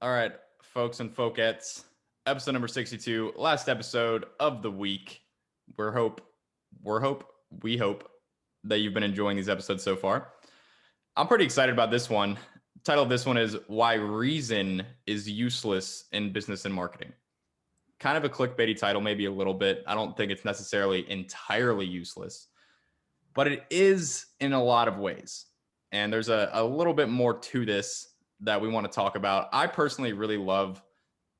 All right, folks and folkettes, episode number 62, last episode of the week. We're hope, we hope that you've been enjoying these episodes so far. I'm pretty excited about this one. The title of this one is Why Reason is Useless in Business and Marketing. Kind of a clickbaity title, maybe a little bit. I don't think it's necessarily entirely useless, but it is in a lot of ways. And there's a little bit more to this that we want to talk about. I personally really love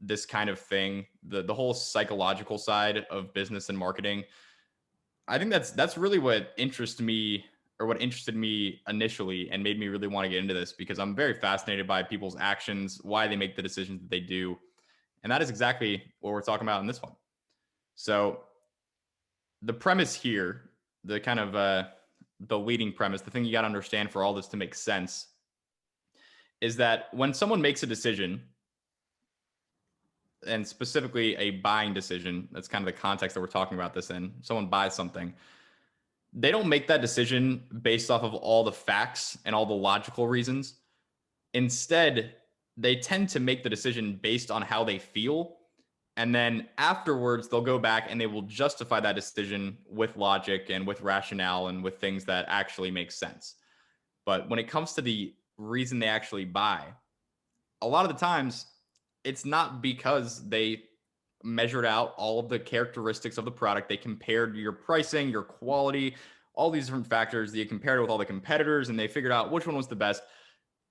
this kind of thing, the whole psychological side of business and marketing. I think that's really what interested me initially and made me really want to get into this, because I'm very fascinated by people's actions, why they make the decisions that they do. And that is exactly what we're talking about in this one. So the premise here, the kind of the leading premise, the thing you got to understand for all this to make sense, is that when someone makes a decision, and specifically a buying decision, that's kind of the context that we're talking about this in, someone buys something, they don't make that decision based off of all the facts and all the logical reasons. Instead, they tend to make the decision based on how they feel. And then afterwards, they'll go back and they will justify that decision with logic and with rationale and with things that actually make sense. But when it comes to the reason they actually buy, a lot of the times it's not because they measured out all of the characteristics of the product. They compared your pricing, your quality, all these different factors. They compared it with all the competitors and they figured out which one was the best.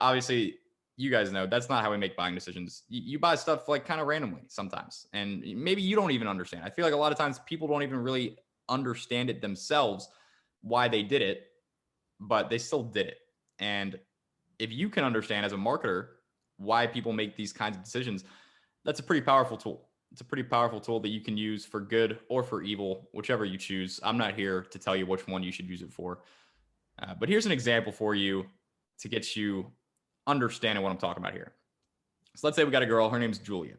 Obviously, you guys know that's not how we make buying decisions. You buy stuff like kind of randomly sometimes, and maybe you don't even understand. I feel like a lot of times people don't even really understand it themselves, why they did it, but they still did it. And if you can understand as a marketer why people make these kinds of decisions, that's a pretty powerful tool. It's a pretty powerful tool that you can use for good or for evil, whichever you choose. I'm not here to tell you which one you should use it for. But here's an example for you to get you understanding what I'm talking about here. So let's say we got a girl, her name's Julia.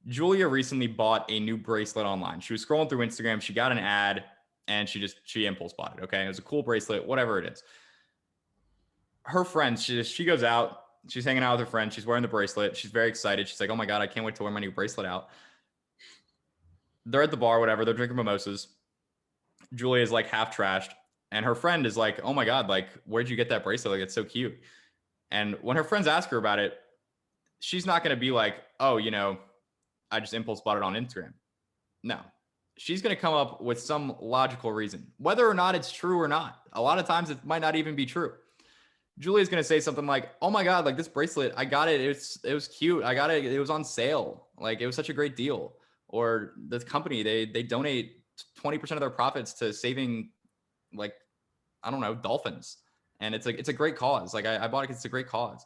Julia recently bought a new bracelet online. She was scrolling through Instagram, she got an ad, and she impulse bought it. Okay. It was a cool bracelet, whatever it is. Her friends, she goes out, she's hanging out with her friend, she's wearing the bracelet, she's very excited. She's like, oh my God, I can't wait to wear my new bracelet out. They're at the bar, whatever, they're drinking mimosas. Julia is like half trashed, and her friend is like, oh my God, like, where'd you get that bracelet? Like, it's so cute. And when her friends ask her about it, she's not going to be like, oh, I just impulse bought it on Instagram. No, she's going to come up with some logical reason, whether or not it's true or not. A lot of times it might not even be true. Julia's going to say something like, oh my God, like this bracelet, I got it. It was cute. I got it. It was on sale. Like it was such a great deal. Or the company, they donate 20% of their profits to saving, like, I don't know, dolphins. And it's a great cause. Like I bought it because it's a great cause.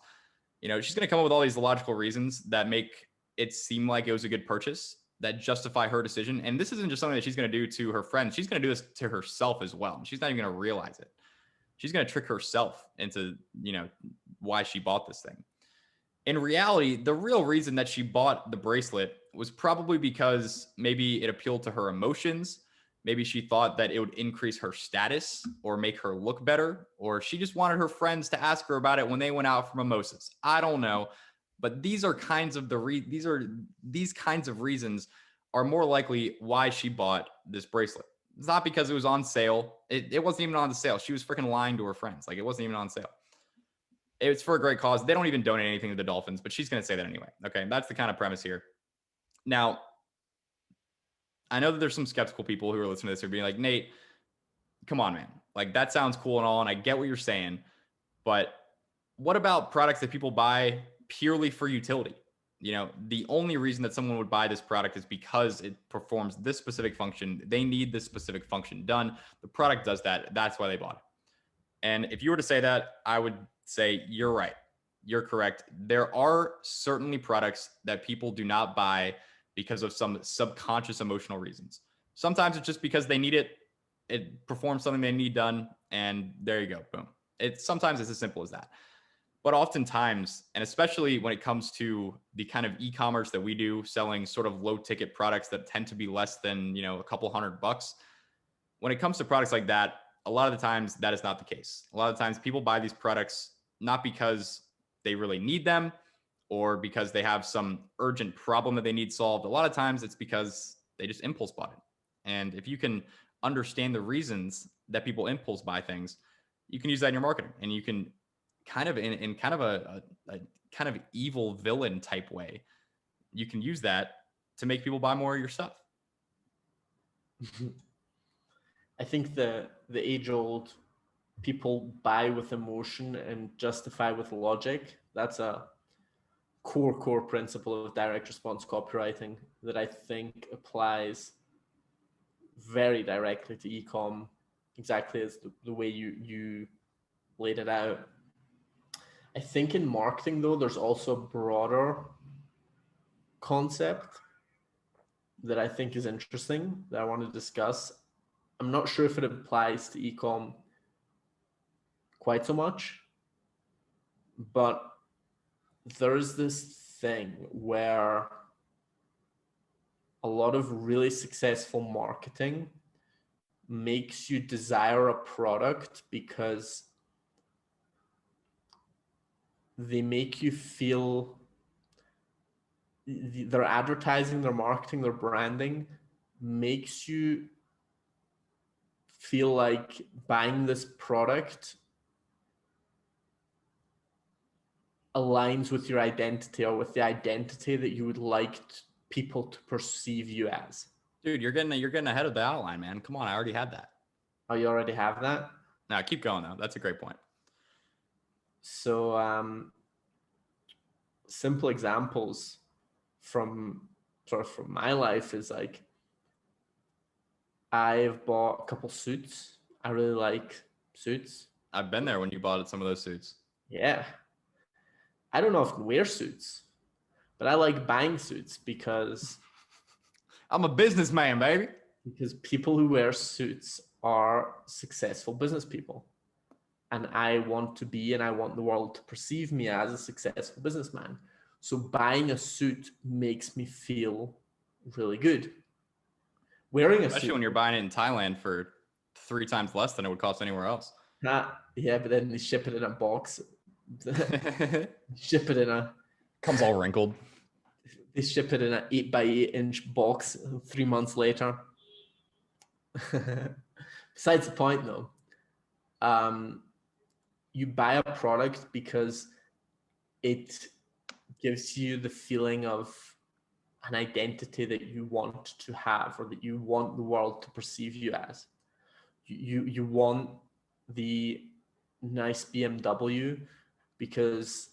She's going to come up with all these logical reasons that make it seem like it was a good purchase, that justify her decision. And this isn't just something that she's going to do to her friends. She's going to do this to herself as well. She's not even going to realize it. She's going to trick herself into, why she bought this thing. In reality, the real reason that she bought the bracelet was probably because maybe it appealed to her emotions. Maybe she thought that it would increase her status or make her look better, or she just wanted her friends to ask her about it when they went out for mimosas. I don't know, but these are kinds of these kinds of reasons are more likely why she bought this bracelet. It's not because it was on sale. It wasn't even on the sale. She was freaking lying to her friends. Like it wasn't even on sale. It's for a great cause. They don't even donate anything to the Dolphins, but she's going to say that anyway. Okay, that's the kind of premise here. Now, I know that there's some skeptical people who are listening to this who are being like, Nate, come on, man. Like that sounds cool and all, and I get what you're saying, but what about products that people buy purely for utility? The only reason that someone would buy this product is because it performs this specific function. They need this specific function done. The product does that. That's why they bought it. And if you were to say that, I would say you're right. You're correct. There are certainly products that people do not buy because of some subconscious emotional reasons. Sometimes it's just because they need it. It performs something they need done, and there you go. Boom. Sometimes it's as simple as that. But oftentimes, and especially when it comes to the kind of e-commerce that we do, selling sort of low ticket products that tend to be less than, a couple $100, when it comes to products like that, a lot of the times that is not the case. A lot of times people buy these products not because they really need them, or because they have some urgent problem that they need solved. A lot of times it's because they just impulse bought it. And if you can understand the reasons that people impulse buy things, you can use that in your marketing, and you can kind of in kind of a kind of evil villain type way, you can use that to make people buy more of your stuff. I think the age old people buy with emotion and justify with logic, that's a core principle of direct response copywriting that I think applies very directly to ecom, exactly as the way you laid it out. I think in marketing, though, there's also a broader concept that I think is interesting that I want to discuss. I'm not sure if it applies to ecom quite so much, but there's this thing where a lot of really successful marketing makes you desire a product because they make you feel, their advertising, their marketing, their branding makes you feel like buying this product aligns with your identity, or with the identity that you would like people to perceive you as. Dude, you're getting ahead of the outline, man. Come on, I already had that. Oh, you already have that? Now keep going though. That's a great point. So simple examples from my life is like, I've bought a couple suits. I really like suits. I've been there when you bought some of those suits. Yeah. I don't know if I can wear suits, but I like buying suits because I'm a businessman, baby. Because people who wear suits are successful business people. And I want to be, and I want the world to perceive me as a successful businessman. So buying a suit makes me feel really good. Wearing a Especially suit, when you're buying it in Thailand for 3 times less than it would cost anywhere else. yeah, but then they ship it in a box. Ship it in a comes all wrinkled. They ship it in an 8x8 box 3 months later. Besides the point, though, you buy a product because it gives you the feeling of an identity that you want to have, or that you want the world to perceive you as. You want the nice BMW because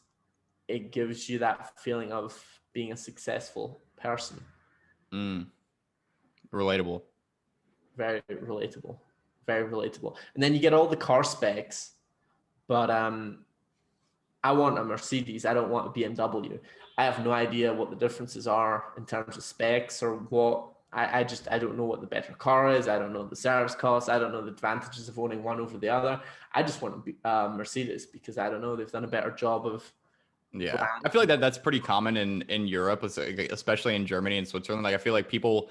it gives you that feeling of being a successful person. Relatable. Very relatable. Very relatable. And then you get all the car specs, but I want a Mercedes. I don't want a BMW. I have no idea what the differences are in terms of specs, or what. I don't know what the better car is. I don't know the service costs. I don't know the advantages of owning one over the other. I just want a Mercedes because I don't know, they've done a better job of. Yeah, I feel like that's pretty common in Europe, especially in Germany and Switzerland. Like I feel like people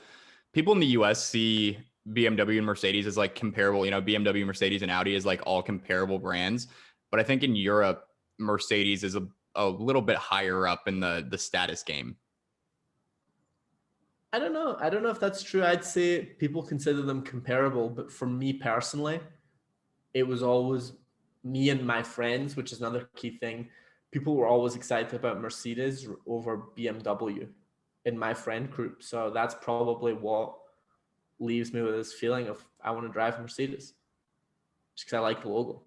in the US see BMW and Mercedes as like comparable. You know, BMW, Mercedes, and Audi is like all comparable brands. But I think in Europe, Mercedes is a little bit higher up in the status game. I don't know if that's true. I'd say people consider them comparable, but for me personally, it was always me and my friends, which is another key thing. People were always excited about Mercedes over BMW in my friend group. So that's probably what leaves me with this feeling of I want to drive a Mercedes just because I like the logo.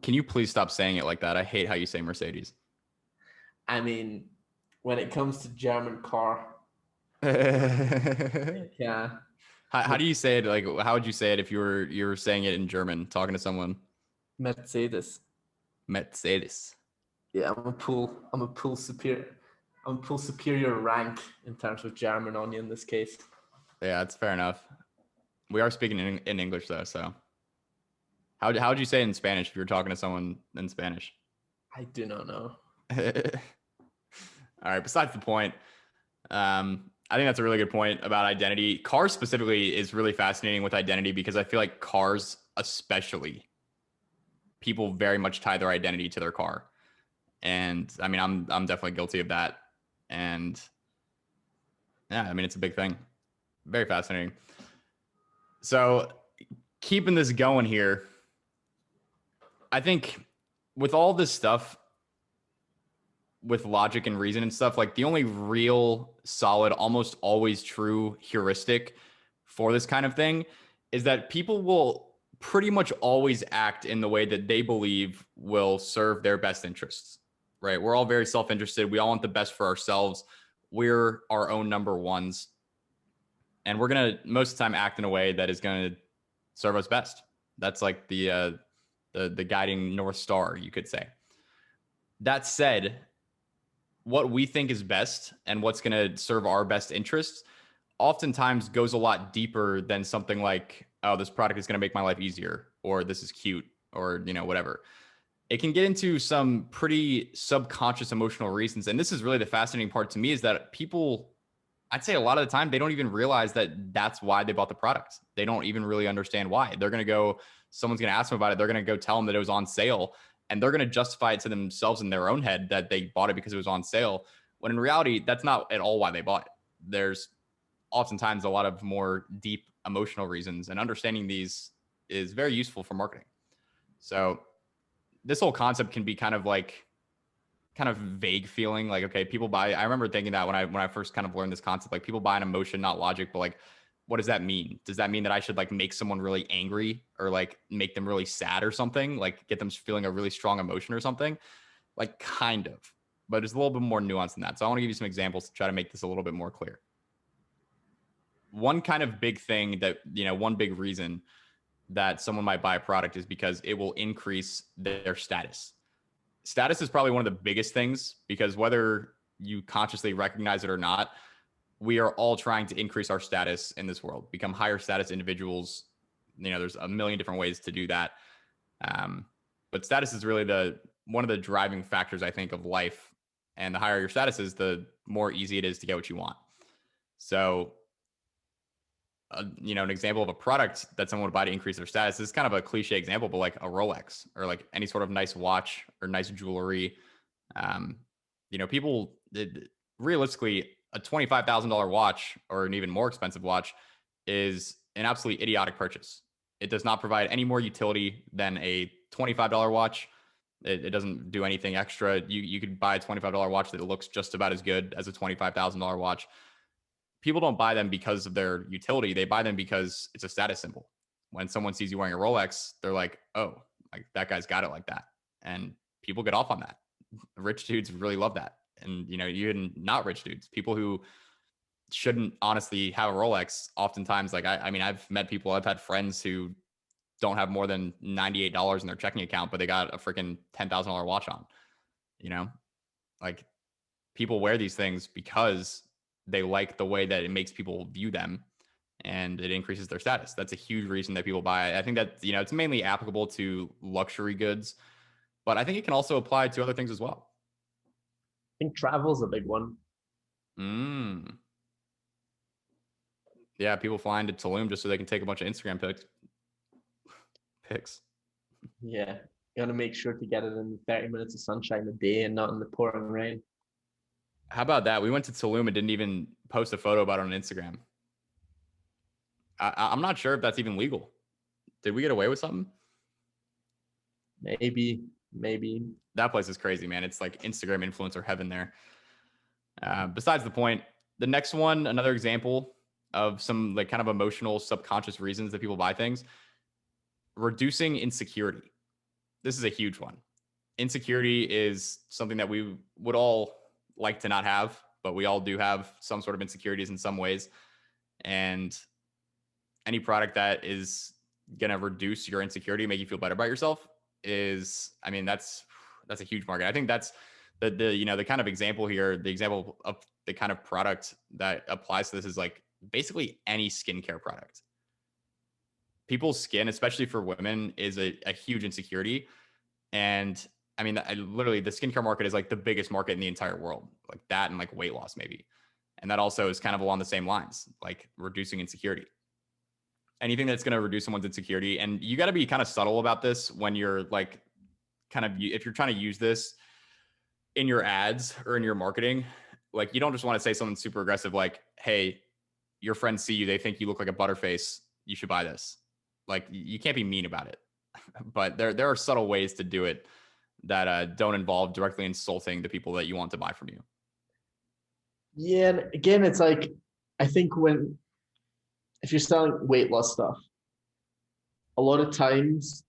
Can you please stop saying it like that? I hate how you say Mercedes. I mean, when it comes to German car, yeah. How do you say it? Like, how would you say it if you were saying it in German, talking to someone? Mercedes. Yeah, I'm a pull superior rank in terms of German on you in this case. Yeah, that's fair enough. We are speaking in English though, so how would you say it in Spanish if you were talking to someone in Spanish? I do not know. All right, besides the point, I think that's a really good point about identity. Cars specifically is really fascinating with identity because I feel like cars especially, people very much tie their identity to their car. And I mean, I'm definitely guilty of that And yeah, I mean, it's a big thing. Very fascinating. So keeping this going here, I think with all this stuff, with logic and reason and stuff, like the only real solid, almost always true heuristic for this kind of thing is that people will pretty much always act in the way that they believe will serve their best interests, right? We're all very self-interested. We all want the best for ourselves. We're our own number ones. And we're going to most of the time act in a way that is going to serve us best. That's like the guiding North Star, you could say. That said, what we think is best and what's going to serve our best interests oftentimes goes a lot deeper than something like, oh, this product is going to make my life easier, or this is cute, or, you know, whatever. It can get into some pretty subconscious emotional reasons. And this is really the fascinating part to me, is that people, I'd say a lot of the time, they don't even realize that that's why they bought the product. They don't even really understand why. They're going to go, someone's going to ask them about it. They're going to go tell them that it was on sale. And they're going to justify it to themselves in their own head that they bought it because it was on sale. When in reality, that's not at all why they bought it. There's oftentimes a lot of more deep emotional reasons, and understanding these is very useful for marketing. So this whole concept can be kind of vague feeling like, okay, people buy. I remember thinking that when I first kind of learned this concept, like people buy an emotion, not logic, but like, what does that mean? Does that mean that I should like make someone really angry or like make them really sad or something? Like get them feeling a really strong emotion or something? Like kind of, but it's a little bit more nuanced than that. So I want to give you some examples to try to make this a little bit more clear. One kind of big thing that, you know, one big reason that someone might buy a product is because it will increase their status. Status is probably one of the biggest things, because whether you consciously recognize it or not, we are all trying to increase our status in this world, become higher status individuals. You know, there's a million different ways to do that. But status is really one of the driving factors, I think, of life. And the higher your status is, the more easy it is to get what you want. So, you know, an example of a product that someone would buy to increase their status is kind of a cliche example, but like a Rolex or like any sort of nice watch or nice jewelry. You know, people realistically, a $25,000 watch or an even more expensive watch is an absolutely idiotic purchase. It does not provide any more utility than a $25 watch. It doesn't do anything extra. You could buy a $25 watch that looks just about as good as a $25,000 watch. People don't buy them because of their utility. They buy them because it's a status symbol. When someone sees you wearing a Rolex, they're like, oh, like that guy's got it like that. And people get off on that. Rich dudes really love that. And, you know, even not rich dudes, people who shouldn't honestly have a Rolex, oftentimes, like, I mean, I've met people, I've had friends who don't have more than $98 in their checking account, but they got a freaking $10,000 watch on, you know, like people wear these things because they like the way that it makes people view them, and it increases their status. That's a huge reason that people buy it. I think that, you know, it's mainly applicable to luxury goods, but I think it can also apply to other things as well. I think travel's a big one. Yeah, people flying to Tulum just so they can take a bunch of Instagram pics. Yeah, you got to make sure to get it in 30 minutes of sunshine a day and not in the pouring rain. How about that? We went to Tulum and didn't even post a photo about it on Instagram. I'm not sure if that's even legal. Did we get away with something? Maybe. That place is crazy, man. It's like Instagram influencer heaven there. Besides the point, the next one, another example of some like kind of emotional subconscious reasons that people buy things. Reducing insecurity. This is a huge one. Insecurity is something that we would all like to not have, but we all do have some sort of insecurities in some ways. And any product that is going to reduce your insecurity, make you feel better about yourself is, I mean, that's a huge market. I think that's the you know, the kind of example here, the example of the kind of product that applies to this is like basically any skincare product. People's skin, especially for women, is a huge insecurity. And I mean, literally the skincare market is like the biggest market in the entire world, like that, and like weight loss maybe. And that also is kind of along the same lines, like reducing insecurity. Anything that's going to reduce someone's insecurity. And you got to be kind of subtle about this when you're like, kind of, if you're trying to use this in your ads or in your marketing, Like, you don't just want to say something super aggressive like, hey, your friends see you, they think you look like a butterface, you should buy this. Like, you can't be mean about it. But there are subtle ways to do it that don't involve directly insulting the people that you want to buy from you. Yeah, and again, it's like I think if you're selling weight loss stuff, a lot of times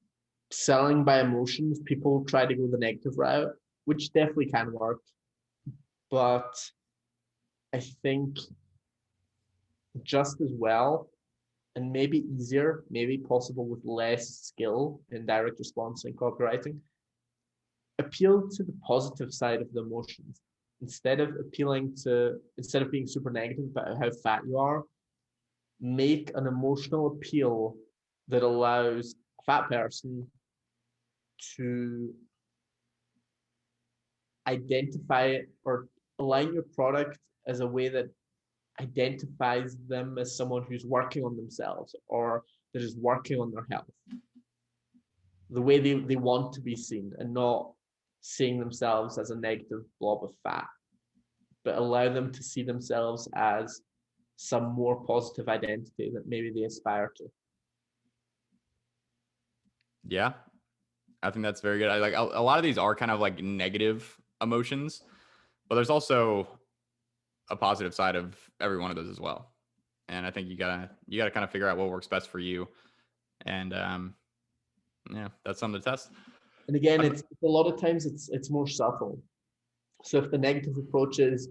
selling by emotions, people try to go the negative route, which definitely can work. But I think just as well, and maybe easier, maybe possible with less skill in direct response and copywriting, appeal to the positive side of the emotions. Instead of being super negative about how fat you are, make an emotional appeal that allows a fat person to identify or align your product as a way that identifies them as someone who's working on themselves or that is working on their health. The way they want to be seen, and not seeing themselves as a negative blob of fat, but allow them to see themselves as some more positive identity that maybe they aspire to. Yeah, I think that's very good. I like a lot of these are kind of like negative emotions, but there's also a positive side of every one of those as well. And I think you gotta kind of figure out what works best for you. And yeah, that's something to test. And again, it's a lot of times it's more subtle. So if the negative approach is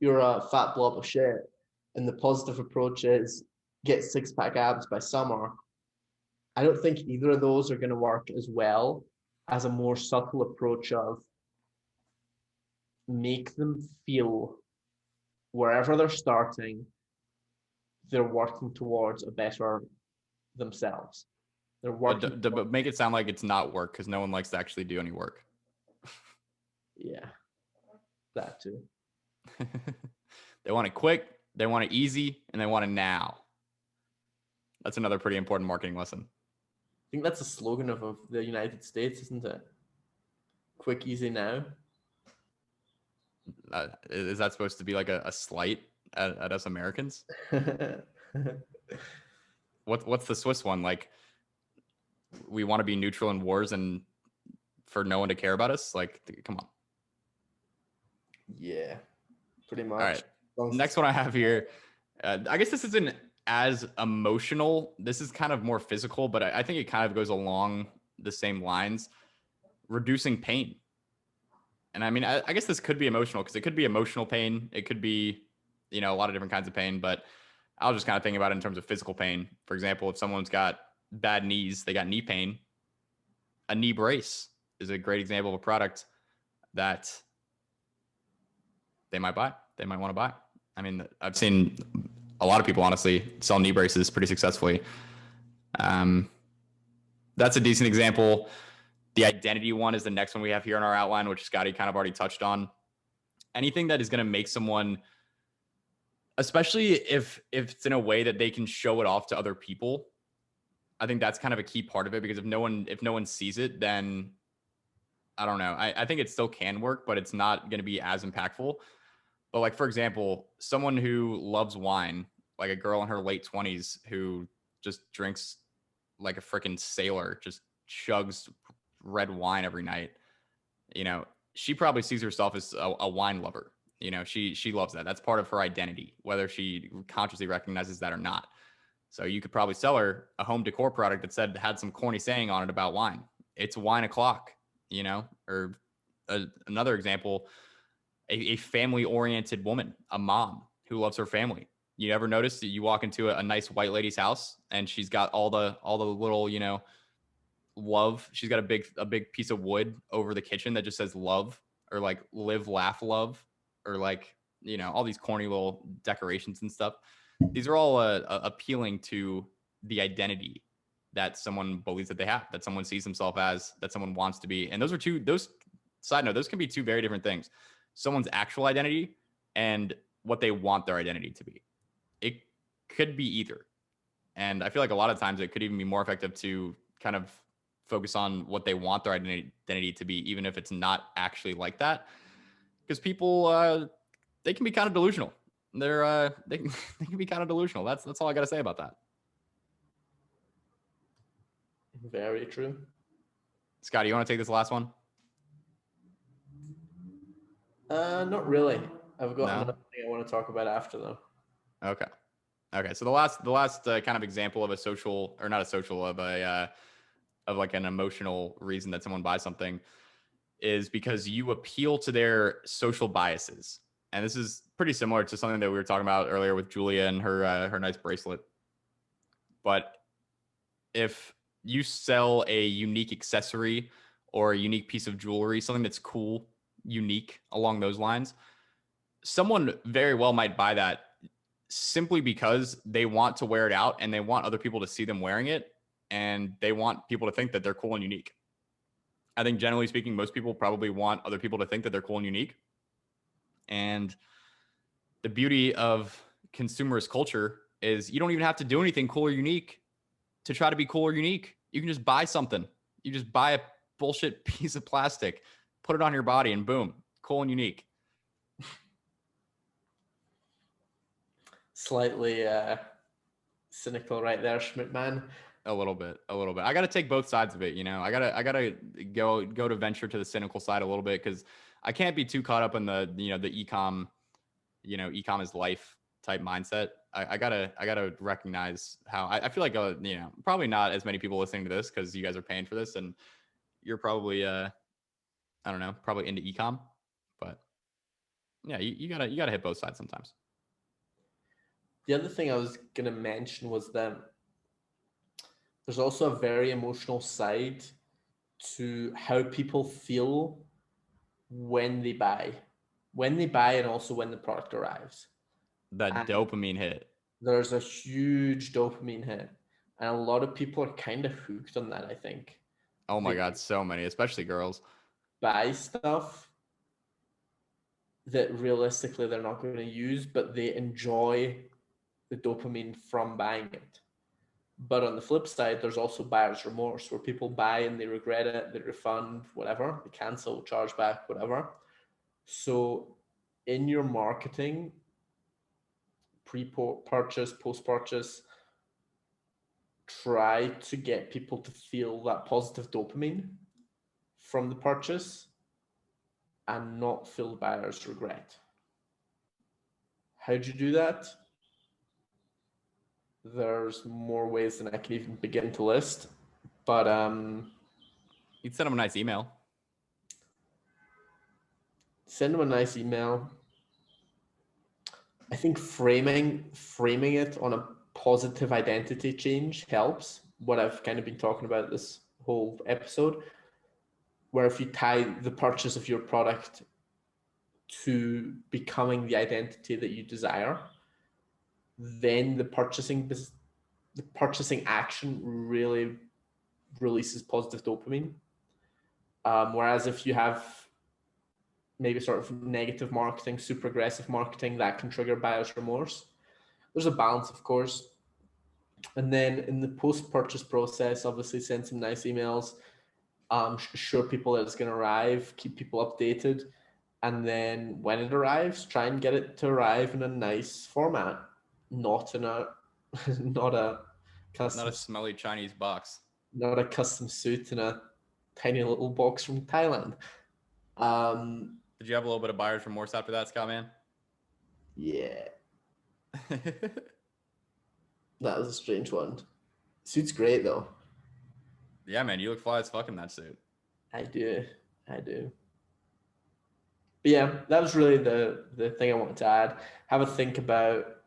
you're a fat blob of shit, and the positive approach is get 6-pack abs by summer, I don't think either of those are going to work as well as a more subtle approach of make them feel wherever they're starting, they're working towards a better themselves. They're working. But make it sound like it's not work, because no one likes to actually do any work. Yeah, that too. They want it quick, they want it easy, and they want it now. That's another pretty important marketing lesson. I think that's a slogan of the United States, isn't it? Quick, easy, now. Is that supposed to be like a slight at us Americans? What's the Swiss one? Like, we want to be neutral in wars and for no one to care about us? Like, come on. Yeah, pretty much. All right. Next one I have here. I guess this isn't as emotional. This is kind of more physical, but I think it kind of goes along the same lines. Reducing pain. And I mean, I guess this could be emotional, because it could be emotional pain. It could be, a lot of different kinds of pain, but I was just kind of thinking about it in terms of physical pain. For example, if someone's got bad knees, they got knee pain, a knee brace is a great example of a product that they might buy. They might want to buy. I mean, I've seen a lot of people, honestly, sell knee braces pretty successfully. That's a decent example. The identity one is the next one we have here in our outline, which Scotty kind of already touched on. Anything that is going to make someone, especially if it's in a way that they can show it off to other people, I think that's kind of a key part of it, because if no one sees it, then I don't know. I think it still can work, but it's not going to be as impactful. But like, for example, someone who loves wine, like a girl in her late 20s who just drinks like a freaking sailor, just chugs red wine every night, she probably sees herself as a wine lover. She loves that. That's part of her identity, whether she consciously recognizes that or not. So you could probably sell her a home decor product that had some corny saying on it about wine. It's wine o'clock, or another example, a family-oriented woman, a mom who loves her family. You ever notice that you walk into a nice white lady's house and she's got all the little, love. She's got a big piece of wood over the kitchen that just says love, or like live, laugh, love, or like, all these corny little decorations and stuff. These are all appealing to the identity that someone believes that they have, that someone sees themselves as, that someone wants to be. And those side note, those can be two very different things. Someone's actual identity and what they want their identity to be. It could be either. And I feel like a lot of times it could even be more effective to kind of focus on what they want their identity to be, even if it's not actually like that. Because people they can be kind of delusional. They can, they can be kind of delusional. That's all I got to say about that. Very true. Scotty, you want to take this last one? Not really. I've got No? another thing I want to talk about after though. Okay. Okay. So the last kind of example of a social, or not a social, of like an emotional reason that someone buys something is because you appeal to their social biases. And this is pretty similar to something that we were talking about earlier with Julia and her nice bracelet. But if you sell a unique accessory or a unique piece of jewelry, something that's cool, unique along those lines, someone very well might buy that simply because they want to wear it out and they want other people to see them wearing it and they want people to think that they're cool and unique. I think generally speaking, most people probably want other people to think that they're cool and unique. And the beauty of consumerist culture is you don't even have to do anything cool or unique to try to be cool or unique. You can just buy something. You just buy a bullshit piece of plastic, put it on your body, and boom, cool and unique. Slightly cynical right there, Schmidt man. A little bit. I got to take both sides of it. I gotta go to venture to the cynical side a little bit because I can't be too caught up in the ecom, ecom is life type mindset. I gotta recognize how I feel like probably not as many people listening to this because you guys are paying for this and you're probably I don't know, probably into ecom, but yeah, you gotta hit both sides sometimes. The other thing I was gonna mention was that there's also a very emotional side to how people feel when they buy, and also when the product arrives. That And dopamine hit. there's a huge dopamine hit, and a lot of people are kind of hooked on that. I think. Oh my They God, so many, especially girls. buy stuff that realistically they're not going to use, but they enjoy the dopamine from buying it. But on the flip side, there's also buyer's remorse where people buy and they regret it, they refund, whatever, they cancel, charge back, whatever. So in your marketing, pre-purchase, post-purchase, try to get people to feel that positive dopamine from the purchase and not feel the buyer's regret. How'd you do that? There's more ways than I can even begin to list. But You'd send them a nice email. Send them a nice email. I think framing it on a positive identity change helps. What I've kind of been talking about this whole episode, where if you tie the purchase of your product to becoming the identity that you desire, then the purchasing action really releases positive dopamine. Whereas if you have maybe sort of negative marketing, super aggressive marketing, that can trigger buyer's remorse. There's a balance, of course. And then in the post-purchase process, obviously send some nice emails, assure people that it's going to arrive, keep people updated. And then when it arrives, try and get it to arrive in a nice format, not in a not a custom, Not a smelly Chinese box. not a custom suit in a tiny little box from Thailand. Did you have a little bit of buyer's remorse after that, Scott, man? Yeah, that was a strange one. Suit's great though. Yeah, man, you look fly as fuck in that suit. I do. But yeah, that was really the thing I wanted to add. Have a think about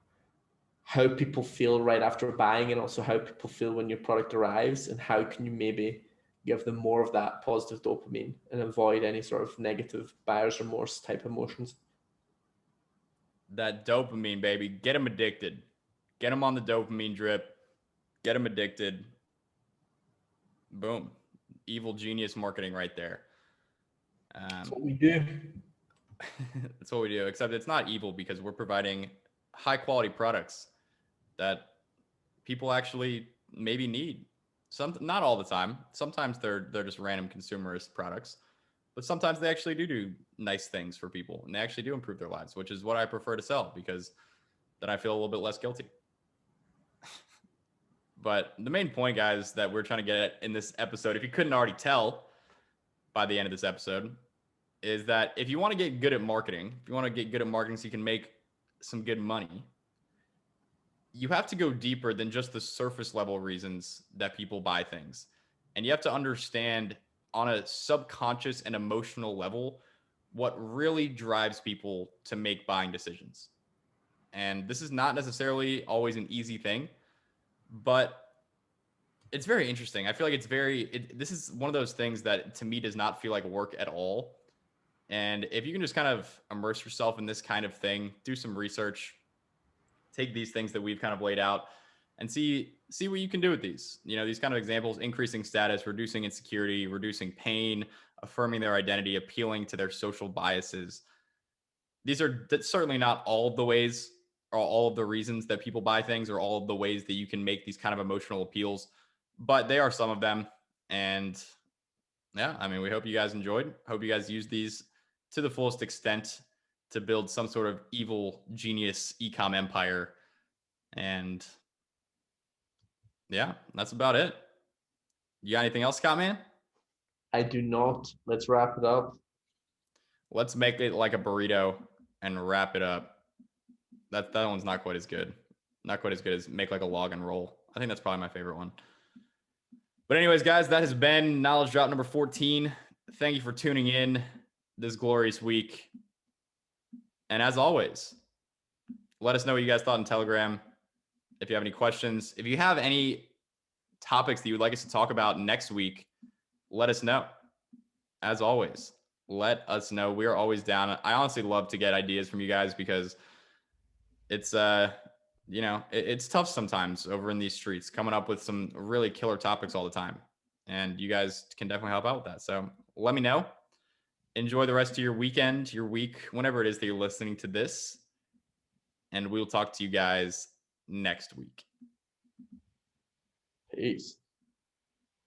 how people feel right after buying and also how people feel when your product arrives and how can you maybe give them more of that positive dopamine and avoid any sort of negative buyer's remorse type emotions. That dopamine, baby. Get them addicted. Get them on the dopamine drip. Get them addicted. Boom. Evil genius marketing right there. That's what we do. That's what we do. Except it's not evil because we're providing high quality products that people actually maybe need. Not all the time. Sometimes they're just random consumerist products. but sometimes they actually do nice things for people and they actually do improve their lives, which is what I prefer to sell because then I feel a little bit less guilty. But the main point, guys, that we're trying to get at in this episode, if you couldn't already tell by the end of this episode, is that if you want to get good at marketing, if you want to get good at marketing so you can make some good money, you have to go deeper than just the surface level reasons that people buy things. And you have to understand on a subconscious and emotional level what really drives people to make buying decisions. And this is not necessarily always an easy thing, but it's very interesting. I feel like this is one of those things that to me does not feel like work at all. And if you can just kind of immerse yourself in this kind of thing, do some research, take these things that we've kind of laid out and see what you can do with these. You know, these kind of examples: increasing status, reducing insecurity, reducing pain, affirming their identity, appealing to their social biases. These are certainly not all of the ways or all of the reasons that people buy things or all of the ways that you can make these kind of emotional appeals, but they are some of them. And yeah, I mean, we hope you guys enjoyed. Hope you guys use these to the fullest extent to build some sort of evil genius ecom empire. And yeah, that's about it. You got anything else, Scott, man? I do not. Let's wrap it up. Let's make it like a burrito and wrap it up. That one's not quite as good. Not quite as good as make like a log and roll. I think that's probably my favorite one. But anyways, guys, that has been Knowledge Drop number 14. Thank you for tuning in this glorious week. And as always, let us know what you guys thought in Telegram. If you have any questions, if you have any topics that you would like us to talk about next week, let us know. As always, let us know. We are always down. I honestly love to get ideas from you guys because it's it's tough sometimes over in these streets coming up with some really killer topics all the time. And you guys can definitely help out with that. So let me know. Enjoy the rest of your weekend, your week, whenever it is that you're listening to this. And we'll talk to you guys next week. Peace.